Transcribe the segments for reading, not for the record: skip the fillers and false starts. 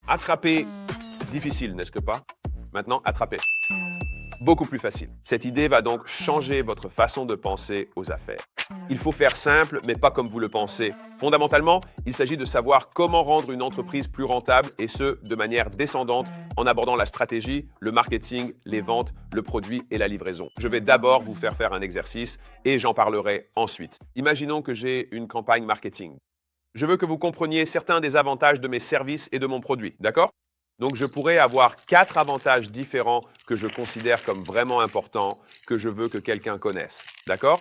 Attraper, difficile, n'est-ce que pas? Maintenant, attraper. Beaucoup plus facile. Cette idée va donc changer votre façon de penser aux affaires. Il faut faire simple, mais pas comme vous le pensez. Fondamentalement, il s'agit de savoir comment rendre une entreprise plus rentable, et ce, de manière descendante, en abordant la stratégie, le marketing, les ventes, le produit et la livraison. Je vais d'abord vous faire un exercice et j'en parlerai ensuite. Imaginons que j'ai une campagne marketing. Je veux que vous compreniez certains des avantages de mes services et de mon produit, d'accord? Donc, je pourrais avoir 4 avantages différents que je considère comme vraiment importants, que je veux que quelqu'un connaisse, d'accord?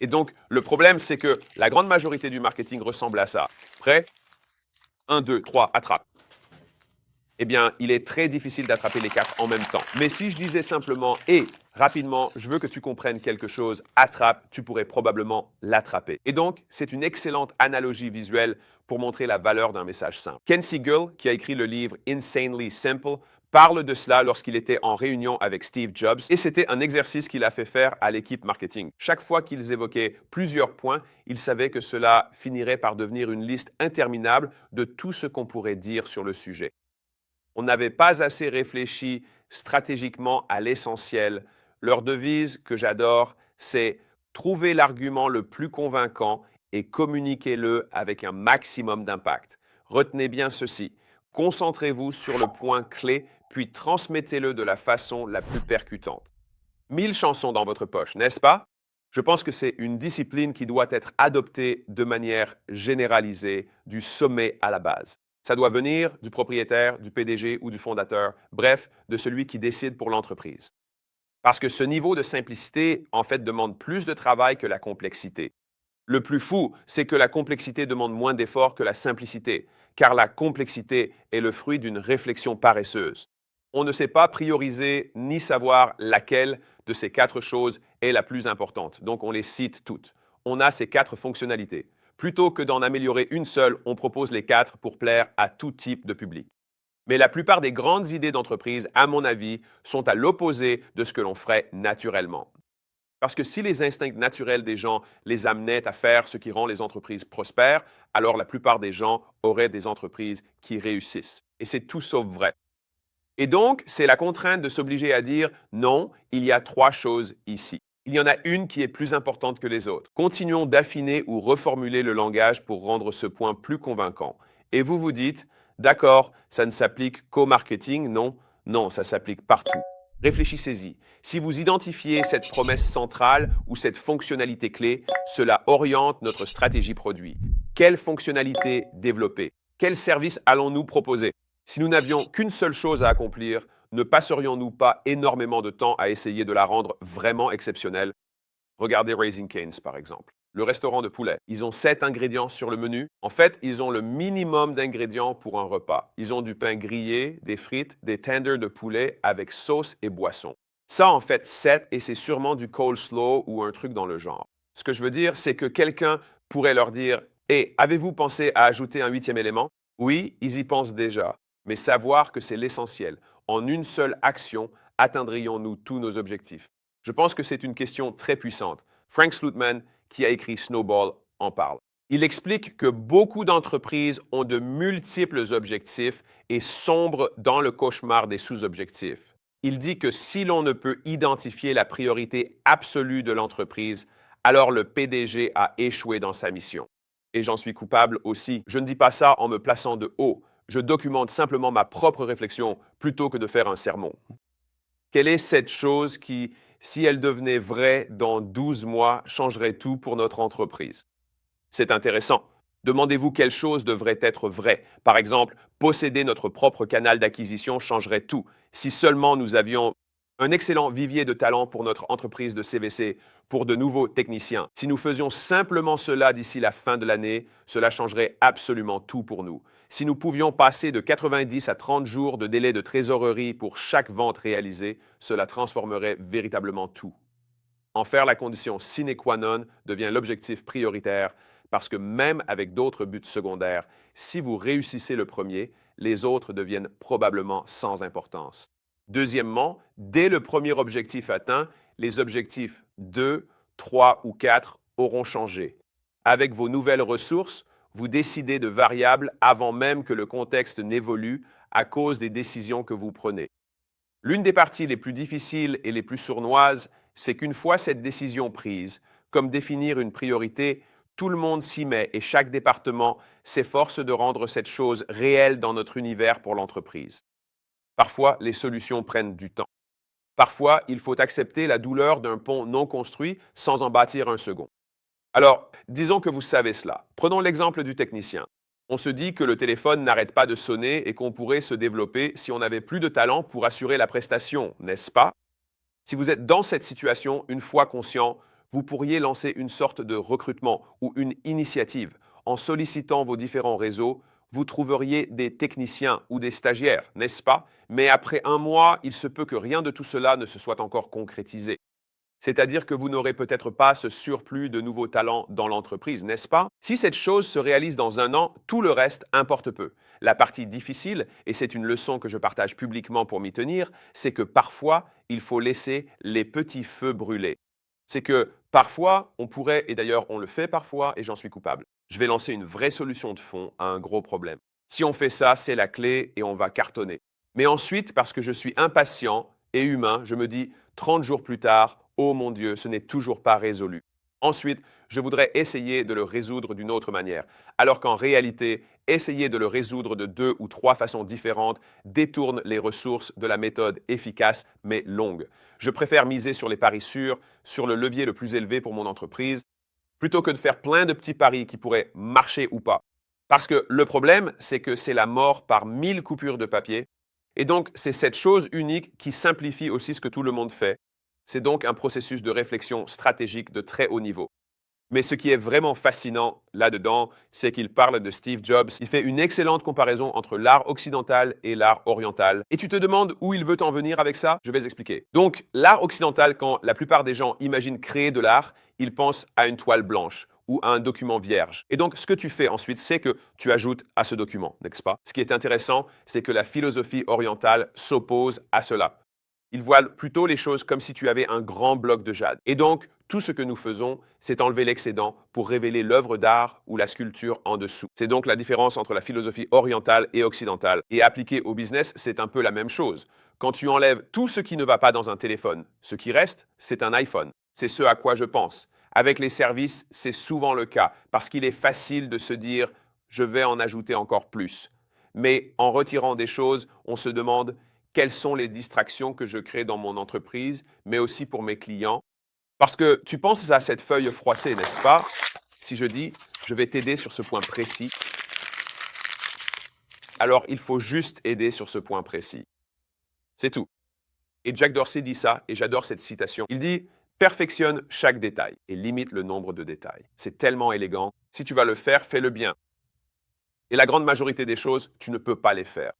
Et donc, le problème, c'est que la grande majorité du marketing ressemble à ça. Prêt? 1, 2, 3, attrape. Eh bien, il est très difficile d'attraper les 4 en même temps. Mais si je disais simplement « et » rapidement, je veux que tu comprennes quelque chose, attrape, tu pourrais probablement l'attraper. Et donc, c'est une excellente analogie visuelle pour montrer la valeur d'un message simple. Ken Siegel, qui a écrit le livre Insanely Simple, parle de cela lorsqu'il était en réunion avec Steve Jobs, et c'était un exercice qu'il a fait faire à l'équipe marketing. Chaque fois qu'ils évoquaient plusieurs points, il savait que cela finirait par devenir une liste interminable de tout ce qu'on pourrait dire sur le sujet. On n'avait pas assez réfléchi stratégiquement à l'essentiel. Leur devise, que j'adore, c'est « trouver l'argument le plus convaincant et communiquez-le avec un maximum d'impact ». Retenez bien ceci. Concentrez-vous sur le point clé, puis transmettez-le de la façon la plus percutante. 1000 chansons dans votre poche, n'est-ce pas? Je pense que c'est une discipline qui doit être adoptée de manière généralisée, du sommet à la base. Ça doit venir du propriétaire, du PDG ou du fondateur, bref, de celui qui décide pour l'entreprise. Parce que ce niveau de simplicité, en fait, demande plus de travail que la complexité. Le plus fou, c'est que la complexité demande moins d'efforts que la simplicité, car la complexité est le fruit d'une réflexion paresseuse. On ne sait pas prioriser ni savoir laquelle de ces 4 choses est la plus importante, donc on les cite toutes. On a ces 4 fonctionnalités. Plutôt que d'en améliorer une seule, on propose les 4 pour plaire à tout type de public. Mais la plupart des grandes idées d'entreprise, à mon avis, sont à l'opposé de ce que l'on ferait naturellement. Parce que si les instincts naturels des gens les amenaient à faire ce qui rend les entreprises prospères, alors la plupart des gens auraient des entreprises qui réussissent. Et c'est tout sauf vrai. Et donc, c'est la contrainte de s'obliger à dire non, il y a 3 choses ici. Il y en a une qui est plus importante que les autres. Continuons d'affiner ou reformuler le langage pour rendre ce point plus convaincant. Et vous vous dites, d'accord, ça ne s'applique qu'au marketing, non? Non, ça s'applique partout. Réfléchissez-y. Si vous identifiez cette promesse centrale ou cette fonctionnalité clé, cela oriente notre stratégie produit. Quelle fonctionnalité développer? Quel service allons-nous proposer? Si nous n'avions qu'une seule chose à accomplir, ne passerions-nous pas énormément de temps à essayer de la rendre vraiment exceptionnelle? Regardez Raising Cane's, par exemple. Le restaurant de poulet. Ils ont 7 ingrédients sur le menu. En fait, ils ont le minimum d'ingrédients pour un repas. Ils ont du pain grillé, des frites, des tenders de poulet avec sauce et boisson. Ça, en fait, 7, et c'est sûrement du coleslaw ou un truc dans le genre. Ce que je veux dire, c'est que quelqu'un pourrait leur dire « Hé, avez-vous pensé à ajouter un 8e élément? » Oui, ils y pensent déjà. Mais savoir que c'est l'essentiel. En une seule action, atteindrions-nous tous nos objectifs? Je pense que c'est une question très puissante. Frank Slootman, qui a écrit Snowball, en parle. Il explique que beaucoup d'entreprises ont de multiples objectifs et sombrent dans le cauchemar des sous-objectifs. Il dit que si l'on ne peut identifier la priorité absolue de l'entreprise, alors le PDG a échoué dans sa mission. Et j'en suis coupable aussi. Je ne dis pas ça en me plaçant de haut. Je documente simplement ma propre réflexion plutôt que de faire un sermon. Quelle est cette chose qui, si elle devenait vraie dans 12 mois, changerait tout pour notre entreprise? C'est intéressant. Demandez-vous quelle chose devrait être vraie. Par exemple, posséder notre propre canal d'acquisition changerait tout. Si seulement nous avions un excellent vivier de talent pour notre entreprise de CVC, pour de nouveaux techniciens. Si nous faisions simplement cela d'ici la fin de l'année, cela changerait absolument tout pour nous. Si nous pouvions passer de 90 à 30 jours de délai de trésorerie pour chaque vente réalisée, cela transformerait véritablement tout. En faire la condition sine qua non devient l'objectif prioritaire parce que même avec d'autres buts secondaires, si vous réussissez le premier, les autres deviennent probablement sans importance. Deuxièmement, dès le premier objectif atteint, les objectifs 2, 3 ou 4 auront changé. Avec vos nouvelles ressources, Vous décidez de variables avant même que le contexte n'évolue à cause des décisions que vous prenez. L'une des parties les plus difficiles et les plus sournoises, c'est qu'une fois cette décision prise, comme définir une priorité, tout le monde s'y met et chaque département s'efforce de rendre cette chose réelle dans notre univers pour l'entreprise. Parfois, les solutions prennent du temps. Parfois, il faut accepter la douleur d'un pont non construit sans en bâtir un second. Alors, disons que vous savez cela. Prenons l'exemple du technicien. On se dit que le téléphone n'arrête pas de sonner et qu'on pourrait se développer si on n'avait plus de talent pour assurer la prestation, n'est-ce pas? Si vous êtes dans cette situation, une fois conscient, vous pourriez lancer une sorte de recrutement ou une initiative. En sollicitant vos différents réseaux, vous trouveriez des techniciens ou des stagiaires, n'est-ce pas? Mais après un mois, il se peut que rien de tout cela ne se soit encore concrétisé. C'est-à-dire que vous n'aurez peut-être pas ce surplus de nouveaux talents dans l'entreprise, n'est-ce pas? Si cette chose se réalise dans un an, tout le reste importe peu. La partie difficile, et c'est une leçon que je partage publiquement pour m'y tenir, c'est que parfois, il faut laisser les petits feux brûler. C'est que parfois, on pourrait, et d'ailleurs on le fait parfois, et j'en suis coupable. Je vais lancer une vraie solution de fond à un gros problème. Si on fait ça, c'est la clé et on va cartonner. Mais ensuite, parce que je suis impatient et humain, je me dis 30 jours plus tard, oh mon Dieu, ce n'est toujours pas résolu. Ensuite, je voudrais essayer de le résoudre d'une autre manière, alors qu'en réalité, essayer de le résoudre de 2 ou 3 façons différentes détourne les ressources de la méthode efficace mais longue. Je préfère miser sur les paris sûrs, sur le levier le plus élevé pour mon entreprise, plutôt que de faire plein de petits paris qui pourraient marcher ou pas. Parce que le problème, c'est que c'est la mort par 1000 coupures de papier. Et donc, c'est cette chose unique qui simplifie aussi ce que tout le monde fait. C'est donc un processus de réflexion stratégique de très haut niveau. Mais ce qui est vraiment fascinant là-dedans, c'est qu'il parle de Steve Jobs. Il fait une excellente comparaison entre l'art occidental et l'art oriental. Et tu te demandes où il veut en venir avec ça? Je vais expliquer. Donc, l'art occidental, quand la plupart des gens imaginent créer de l'art, ils pensent à une toile blanche ou à un document vierge. Et donc, ce que tu fais ensuite, c'est que tu ajoutes à ce document, n'est-ce pas? Ce qui est intéressant, c'est que la philosophie orientale s'oppose à cela. Il voit plutôt les choses comme si tu avais un grand bloc de jade. Et donc, tout ce que nous faisons, c'est enlever l'excédent pour révéler l'œuvre d'art ou la sculpture en dessous. C'est donc la différence entre la philosophie orientale et occidentale. Et appliquée au business, c'est un peu la même chose. Quand tu enlèves tout ce qui ne va pas dans un téléphone, ce qui reste, c'est un iPhone. C'est ce à quoi je pense. Avec les services, c'est souvent le cas, parce qu'il est facile de se dire « je vais en ajouter encore plus ». Mais en retirant des choses, on se demande quelles sont les distractions que je crée dans mon entreprise, mais aussi pour mes clients. Parce que tu penses à cette feuille froissée, n'est-ce pas? Si je dis, je vais t'aider sur ce point précis, alors il faut juste aider sur ce point précis. C'est tout. Et Jack Dorsey dit ça, et j'adore cette citation. Il dit, perfectionne chaque détail et limite le nombre de détails. C'est tellement élégant. Si tu vas le faire, fais-le bien. Et la grande majorité des choses, tu ne peux pas les faire.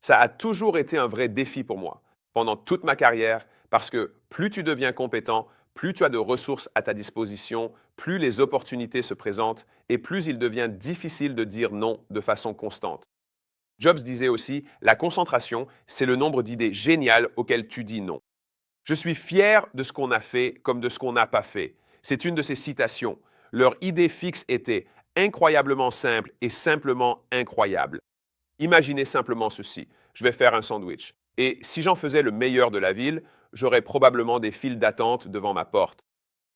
Ça a toujours été un vrai défi pour moi, pendant toute ma carrière, parce que plus tu deviens compétent, plus tu as de ressources à ta disposition, plus les opportunités se présentent et plus il devient difficile de dire non de façon constante. Jobs disait aussi, la concentration, c'est le nombre d'idées géniales auxquelles tu dis non. Je suis fier de ce qu'on a fait comme de ce qu'on n'a pas fait. C'est une de ces citations. Leur idée fixe était incroyablement simple et simplement incroyable. Imaginez simplement ceci. Je vais faire un sandwich. Et si j'en faisais le meilleur de la ville, j'aurais probablement des files d'attente devant ma porte.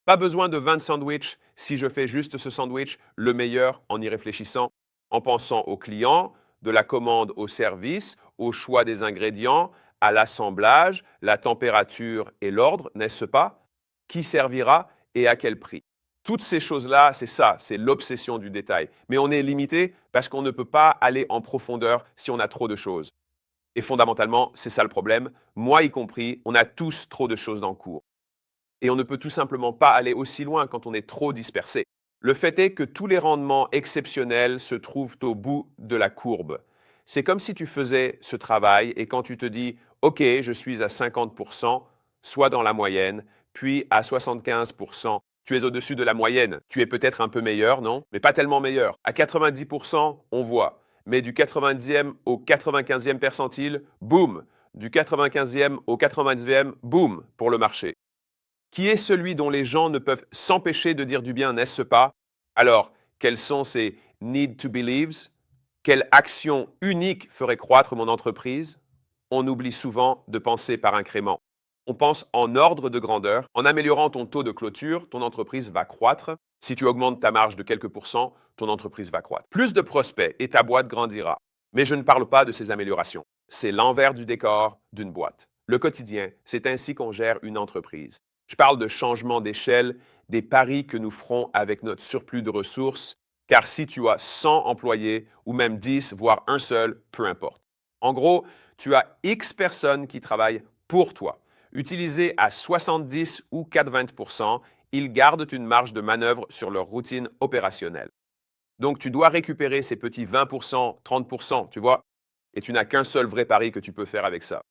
Pas besoin de 20 sandwichs si je fais juste ce sandwich le meilleur en y réfléchissant, en pensant aux clients, de la commande au service, au choix des ingrédients, à l'assemblage, la température et l'ordre, n'est-ce pas? Qui servira et à quel prix? Toutes ces choses-là, c'est ça, c'est l'obsession du détail. Mais on est limité parce qu'on ne peut pas aller en profondeur si on a trop de choses. Et fondamentalement, c'est ça le problème. Moi y compris, on a tous trop de choses en cours. Et on ne peut tout simplement pas aller aussi loin quand on est trop dispersé. Le fait est que tous les rendements exceptionnels se trouvent au bout de la courbe. C'est comme si tu faisais ce travail et quand tu te dis « Ok, je suis à 50%, soit dans la moyenne, puis à 75%, tu es au-dessus de la moyenne. Tu es peut-être un peu meilleur, non? Mais pas tellement meilleur. À 90%, on voit. Mais du 90e au 95e percentile, boum! Du 95e au 99e, boum! Pour le marché. Qui est celui dont les gens ne peuvent s'empêcher de dire du bien, n'est-ce pas? Alors, quels sont ces need to believes. Quelle action unique ferait croître mon entreprise? On oublie souvent de penser par incrément. On pense en ordre de grandeur. En améliorant ton taux de clôture, ton entreprise va croître. Si tu augmentes ta marge de quelques pourcents, ton entreprise va croître. Plus de prospects et ta boîte grandira. Mais je ne parle pas de ces améliorations. C'est l'envers du décor d'une boîte. Le quotidien, c'est ainsi qu'on gère une entreprise. Je parle de changement d'échelle, des paris que nous ferons avec notre surplus de ressources, car si tu as 100 employés ou même 10, voire un seul, peu importe. En gros, tu as X personnes qui travaillent pour toi. Utilisés à 70 ou 80%, ils gardent une marge de manœuvre sur leur routine opérationnelle. Donc, tu dois récupérer ces petits 20%, 30%, tu vois, et tu n'as qu'un seul vrai pari que tu peux faire avec ça.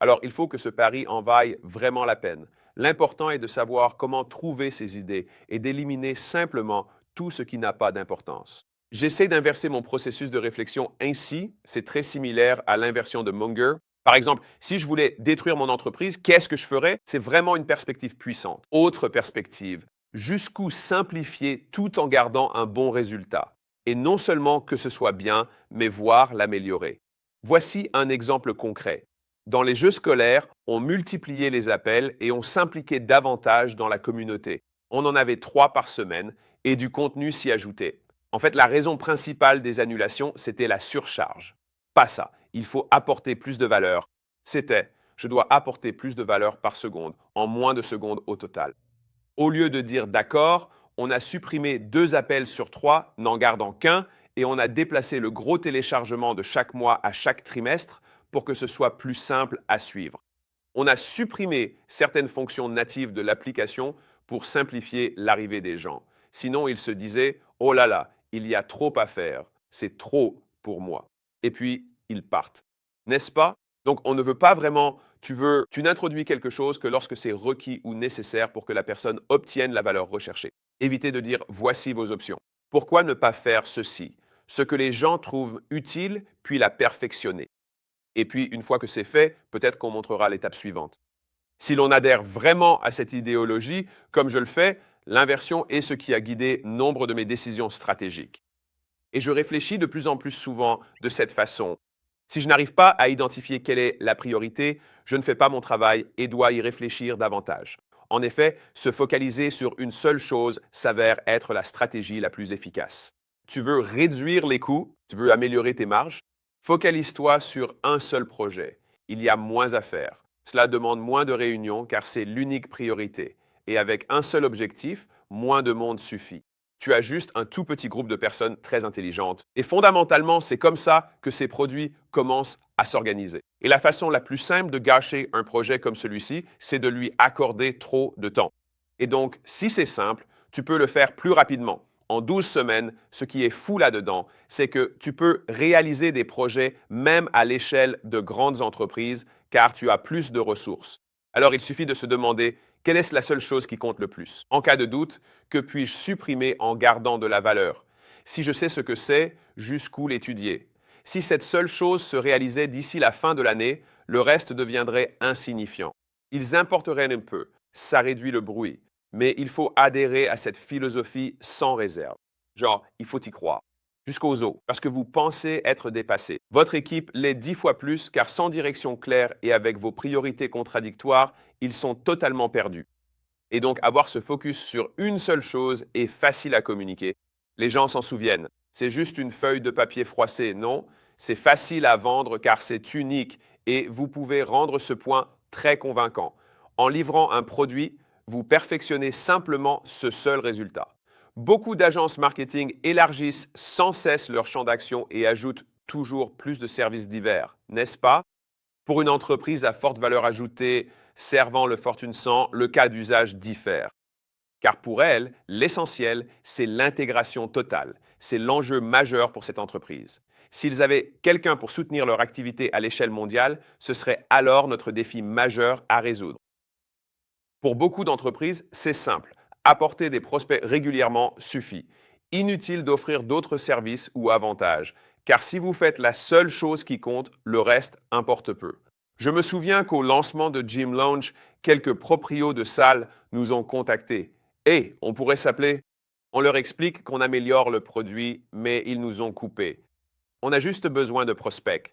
Alors, il faut que ce pari en vaille vraiment la peine. L'important est de savoir comment trouver ces idées et d'éliminer simplement tout ce qui n'a pas d'importance. J'essaie d'inverser mon processus de réflexion ainsi, c'est très similaire à l'inversion de Munger. Par exemple, si je voulais détruire mon entreprise, qu'est-ce que je ferais? C'est vraiment une perspective puissante. Autre perspective, jusqu'où simplifier tout en gardant un bon résultat. Et non seulement que ce soit bien, mais voir l'améliorer. Voici un exemple concret. Dans les jeux scolaires, on multipliait les appels et on s'impliquait davantage dans la communauté. On en avait 3 par semaine et du contenu s'y ajoutait. En fait, la raison principale des annulations, c'était la surcharge. Pas ça. Il faut apporter plus de valeur. C'était, je dois apporter plus de valeur par seconde, en moins de secondes au total. Au lieu de dire d'accord, on a supprimé 2 appels sur 3, n'en gardant qu'un, et on a déplacé le gros téléchargement de chaque mois à chaque trimestre pour que ce soit plus simple à suivre. On a supprimé certaines fonctions natives de l'application pour simplifier l'arrivée des gens. Sinon, ils se disaient « Oh là là, il y a trop à faire, c'est trop pour moi ». Et puis, ils partent. N'est-ce pas? Donc, on ne veut pas vraiment, tu n'introduis quelque chose que lorsque c'est requis ou nécessaire pour que la personne obtienne la valeur recherchée. Évitez de dire « Voici vos options ». Pourquoi ne pas faire ceci? Ce que les gens trouvent utile, puis la perfectionner. Et puis, une fois que c'est fait, peut-être qu'on montrera l'étape suivante. Si l'on adhère vraiment à cette idéologie, comme je le fais, l'inversion est ce qui a guidé nombre de mes décisions stratégiques. Et je réfléchis de plus en plus souvent de cette façon. Si je n'arrive pas à identifier quelle est la priorité, je ne fais pas mon travail et dois y réfléchir davantage. En effet, se focaliser sur une seule chose s'avère être la stratégie la plus efficace. Tu veux réduire les coûts, tu veux améliorer tes marges, focalise-toi sur un seul projet. Il y a moins à faire. Cela demande moins de réunions car c'est l'unique priorité. Et avec un seul objectif, moins de monde suffit. Tu as juste un tout petit groupe de personnes très intelligentes. Et fondamentalement, c'est comme ça que ces produits commencent à s'organiser. Et la façon la plus simple de gâcher un projet comme celui-ci, c'est de lui accorder trop de temps. Et donc, si c'est simple, tu peux le faire plus rapidement. En 12 semaines, ce qui est fou là-dedans, c'est que tu peux réaliser des projets même à l'échelle de grandes entreprises car tu as plus de ressources. Alors, il suffit de se demander quelle est la seule chose qui compte le plus. En cas de doute, que puis-je supprimer en gardant de la valeur? Si je sais ce que c'est, jusqu'où l'étudier? Si cette seule chose se réalisait d'ici la fin de l'année, le reste deviendrait insignifiant. Ils importeraient un peu, ça réduit le bruit. Mais il faut adhérer à cette philosophie sans réserve. Genre, il faut y croire. Jusqu'aux os, parce que vous pensez être dépassé. Votre équipe l'est 10 fois plus, car sans direction claire et avec vos priorités contradictoires, ils sont totalement perdus. Et donc, avoir ce focus sur une seule chose est facile à communiquer. Les gens s'en souviennent. C'est juste une feuille de papier froissée, non? C'est facile à vendre car c'est unique et vous pouvez rendre ce point très convaincant. En livrant un produit, vous perfectionnez simplement ce seul résultat. Beaucoup d'agences marketing élargissent sans cesse leur champ d'action et ajoutent toujours plus de services divers, n'est-ce pas? Pour une entreprise à forte valeur ajoutée servant le Fortune 100, le cas d'usage diffère. Car pour elle, l'essentiel, c'est l'intégration totale. C'est l'enjeu majeur pour cette entreprise. S'ils avaient quelqu'un pour soutenir leur activité à l'échelle mondiale, ce serait alors notre défi majeur à résoudre. Pour beaucoup d'entreprises, c'est simple. Apporter des prospects régulièrement suffit. Inutile d'offrir d'autres services ou avantages, car si vous faites la seule chose qui compte, le reste importe peu. Je me souviens qu'au lancement de Gym Lounge, quelques proprios de salles nous ont contactés. Et on pourrait s'appeler On leur explique qu'on améliore le produit, mais ils nous ont coupé. On a juste besoin de prospects.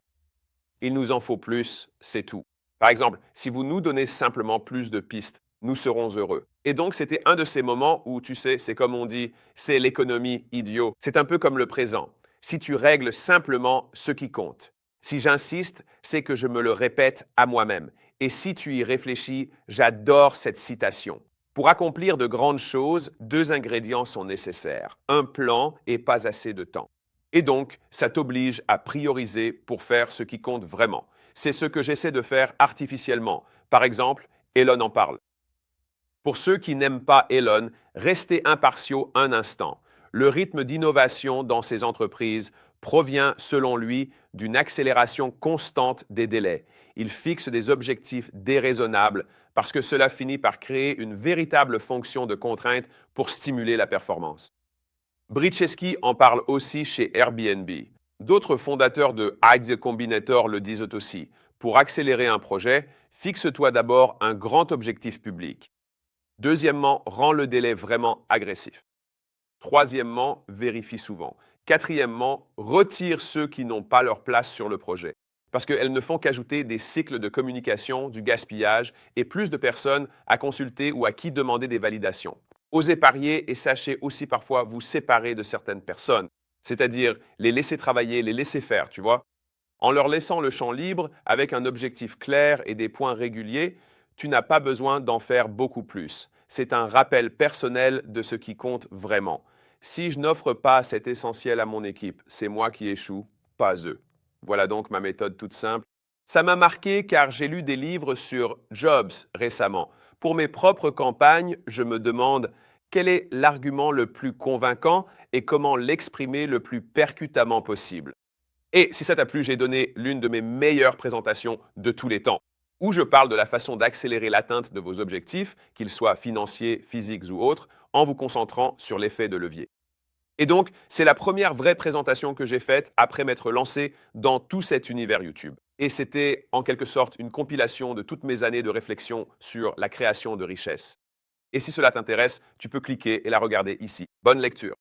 Il nous en faut plus, c'est tout. Par exemple, si vous nous donnez simplement plus de pistes, nous serons heureux. Et donc, c'était un de ces moments où, tu sais, c'est comme on dit, c'est l'économie idiot. C'est un peu comme le présent. Si tu règles simplement ce qui compte. Si j'insiste, c'est que je me le répète à moi-même. Et si tu y réfléchis, j'adore cette citation. Pour accomplir de grandes choses, deux ingrédients sont nécessaires, un plan et pas assez de temps. Et donc, ça t'oblige à prioriser pour faire ce qui compte vraiment. C'est ce que j'essaie de faire artificiellement. Par exemple, Elon en parle. Pour ceux qui n'aiment pas Elon, restez impartiaux un instant. Le rythme d'innovation dans ces entreprises provient, selon lui, d'une accélération constante des délais. Il fixe des objectifs déraisonnables parce que cela finit par créer une véritable fonction de contrainte pour stimuler la performance. Brychewski en parle aussi chez Airbnb. D'autres fondateurs de Idea Combinator le disent aussi. Pour accélérer un projet, fixe-toi d'abord un grand objectif public. Deuxièmement, rends le délai vraiment agressif. Troisièmement, vérifie souvent. Quatrièmement, retire ceux qui n'ont pas leur place sur le projet. Parce qu'elles ne font qu'ajouter des cycles de communication, du gaspillage et plus de personnes à consulter ou à qui demander des validations. Osez parier et sachez aussi parfois vous séparer de certaines personnes, c'est-à-dire les laisser travailler, les laisser faire, tu vois. En leur laissant le champ libre, avec un objectif clair et des points réguliers, tu n'as pas besoin d'en faire beaucoup plus. C'est un rappel personnel de ce qui compte vraiment. Si je n'offre pas cet essentiel à mon équipe, c'est moi qui échoue, pas eux. Voilà donc ma méthode toute simple. Ça m'a marqué car j'ai lu des livres sur Jobs récemment. Pour mes propres campagnes, je me demande quel est l'argument le plus convaincant et comment l'exprimer le plus percutamment possible. Et si ça t'a plu, j'ai donné l'une de mes meilleures présentations de tous les temps, où je parle de la façon d'accélérer l'atteinte de vos objectifs, qu'ils soient financiers, physiques ou autres, en vous concentrant sur l'effet de levier. Et donc, c'est la première vraie présentation que j'ai faite après m'être lancé dans tout cet univers YouTube. Et c'était en quelque sorte une compilation de toutes mes années de réflexion sur la création de richesse. Et si cela t'intéresse, tu peux cliquer et la regarder ici. Bonne lecture.